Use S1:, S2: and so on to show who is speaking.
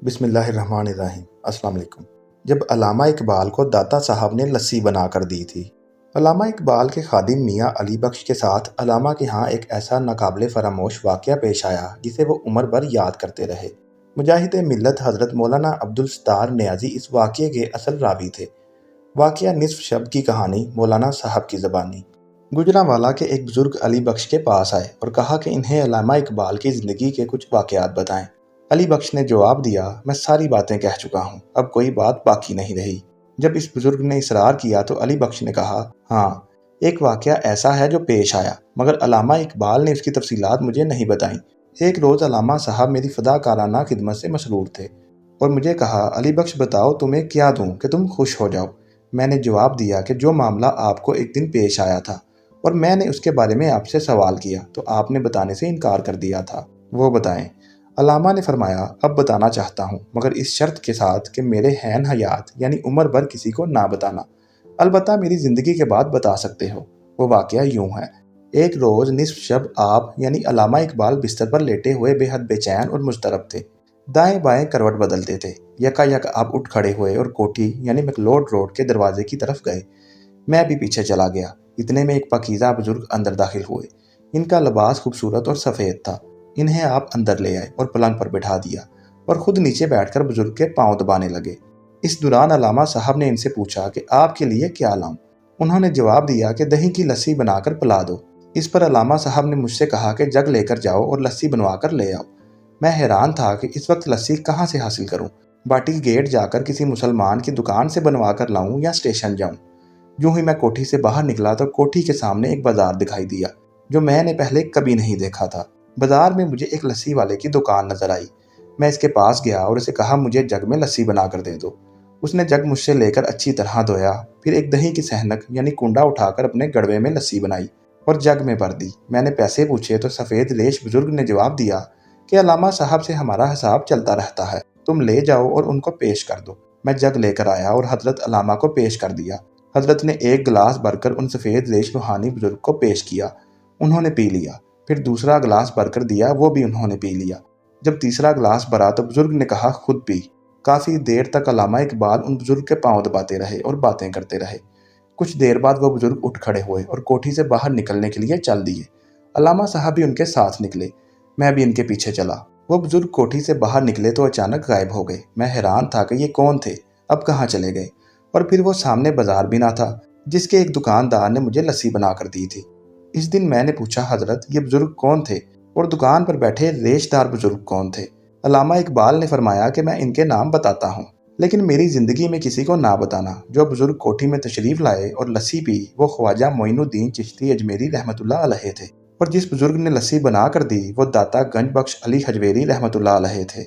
S1: بسم اللہ الرحمن الرحیم۔ السلام علیکم۔ جب علامہ اقبال کو داتا صاحب نے لسی بنا کر دی تھی۔ علامہ اقبال کے خادم میاں علی بخش کے ساتھ علامہ کے ہاں ایک ایسا ناقابل فراموش واقعہ پیش آیا جسے وہ عمر بھر یاد کرتے رہے۔ مجاہد ملت حضرت مولانا عبدالستار نیازی اس واقعے کے اصل راوی تھے۔ واقعہ نصف شب کی کہانی مولانا صاحب کی زبانی۔ گجرانوالہ کے ایک بزرگ علی بخش کے پاس آئے اور کہا کہ انہیں علامہ اقبال کی زندگی کے کچھ واقعات بتائیں۔ علی بخش نے جواب دیا، میں ساری باتیں کہہ چکا ہوں، اب کوئی بات باقی نہیں رہی۔ جب اس بزرگ نے اصرار کیا تو علی بخش نے کہا، ہاں ایک واقعہ ایسا ہے جو پیش آیا، مگر علامہ اقبال نے اس کی تفصیلات مجھے نہیں بتائیں۔ ایک روز علامہ صاحب میری فداکارانہ خدمت سے مسرور تھے اور مجھے کہا، علی بخش بتاؤ تمہیں کیا دوں کہ تم خوش ہو جاؤ۔ میں نے جواب دیا کہ جو معاملہ آپ کو ایک دن پیش آیا تھا اور میں نے اس کے بارے میں آپ سے سوال کیا تو آپ نے بتانے سے انکار کر دیا تھا، وہ بتائیں۔ علامہ نے فرمایا، اب بتانا چاہتا ہوں مگر اس شرط کے ساتھ کہ میرے حین حیات یعنی عمر بھر کسی کو نہ بتانا، البتہ میری زندگی کے بعد بتا سکتے ہو۔ وہ واقعہ یوں ہے۔ ایک روز نصف شب آپ یعنی علامہ اقبال بستر پر لیٹے ہوئے بے حد بے چین اور مضطرب تھے۔ دائیں بائیں کروٹ بدلتے تھے۔ یکا یک آپ اٹھ کھڑے ہوئے اور کوٹھی یعنی مکلوڈ روڈ کے دروازے کی طرف گئے۔ میں بھی پیچھے چلا گیا۔ اتنے میں ایک پاکیزہ بزرگ اندر داخل ہوئے۔ ان کا لباس خوبصورت اور سفید تھا۔ انہیں آپ اندر لے آئے اور پلنگ پر بٹھا دیا اور خود نیچے بیٹھ کر بزرگ کے پاؤں دبانے لگے۔ اس دوران علامہ صاحب نے ان سے پوچھا کہ آپ کے لیے کیا لاؤں؟ انہوں نے جواب دیا کہ دہی کی لسی بنا کر پلا دو۔ اس پر علامہ صاحب نے مجھ سے کہا کہ جگ لے کر جاؤ اور لسی بنوا کر لے آؤ۔ میں حیران تھا کہ اس وقت لسی کہاں سے حاصل کروں، باٹی گیٹ جا کر کسی مسلمان کی دکان سے بنوا کر لاؤں یا اسٹیشن جاؤں۔ یوں ہی میں کوٹھی سے باہر نکلا تو کوٹھی کے سامنے ایک بازار دکھائی دیا جو میں نے پہلے کبھی نہیں دیکھا تھا۔ بازار میں مجھے ایک لسی والے کی دکان نظر آئی۔ میں اس کے پاس گیا اور اسے کہا، مجھے جگ میں لسی بنا کر دے دو۔ اس نے جگ مجھ سے لے کر اچھی طرح دھویا، پھر ایک دہی کی سہنک یعنی کنڈا اٹھا کر اپنے گڑوے میں لسی بنائی اور جگ میں بھر دی۔ میں نے پیسے پوچھے تو سفید ریش بزرگ نے جواب دیا کہ علامہ صاحب سے ہمارا حساب چلتا رہتا ہے، تم لے جاؤ اور ان کو پیش کر دو۔ میں جگ لے کر آیا اور حضرت علامہ کو پیش کر دیا۔ حضرت نے ایک گلاس بھر کر ان سفید ریش روحانی بزرگ کو پیش کیا۔ انہوں نے پی لیا۔ پھر دوسرا گلاس بھر کر دیا، وہ بھی انہوں نے پی لیا۔ جب تیسرا گلاس بھرا تو بزرگ نے کہا، خود پی۔ کافی دیر تک علامہ اقبال ان بزرگ کے پاؤں دباتے رہے اور باتیں کرتے رہے۔ کچھ دیر بعد وہ بزرگ اٹھ کھڑے ہوئے اور کوٹھی سے باہر نکلنے کے لیے چل دیے۔ علامہ صاحب بھی ان کے ساتھ نکلے۔ میں بھی ان کے پیچھے چلا۔ وہ بزرگ کوٹھی سے باہر نکلے تو اچانک غائب ہو گئے۔ میں حیران تھا کہ یہ کون تھے، اب کہاں چلے گئے؟ اور پھر وہ سامنے بازار بھی نہ تھا جس کے ایک دکاندار نے مجھے لسی بنا کر دی تھی۔ اس دن میں نے پوچھا، حضرت یہ بزرگ کون تھے اور دکان پر بیٹھے ریش دار بزرگ کون تھے؟ علامہ اقبال نے فرمایا کہ میں ان کے نام بتاتا ہوں لیکن میری زندگی میں کسی کو نہ بتانا۔ جو بزرگ کوٹھی میں تشریف لائے اور لسی پی وہ خواجہ معین الدین چشتی اجمیری رحمۃ اللہ علیہ تھے، اور جس بزرگ نے لسی بنا کر دی وہ داتا گنج بخش علی حجویری رحمۃ اللہ علیہ تھے۔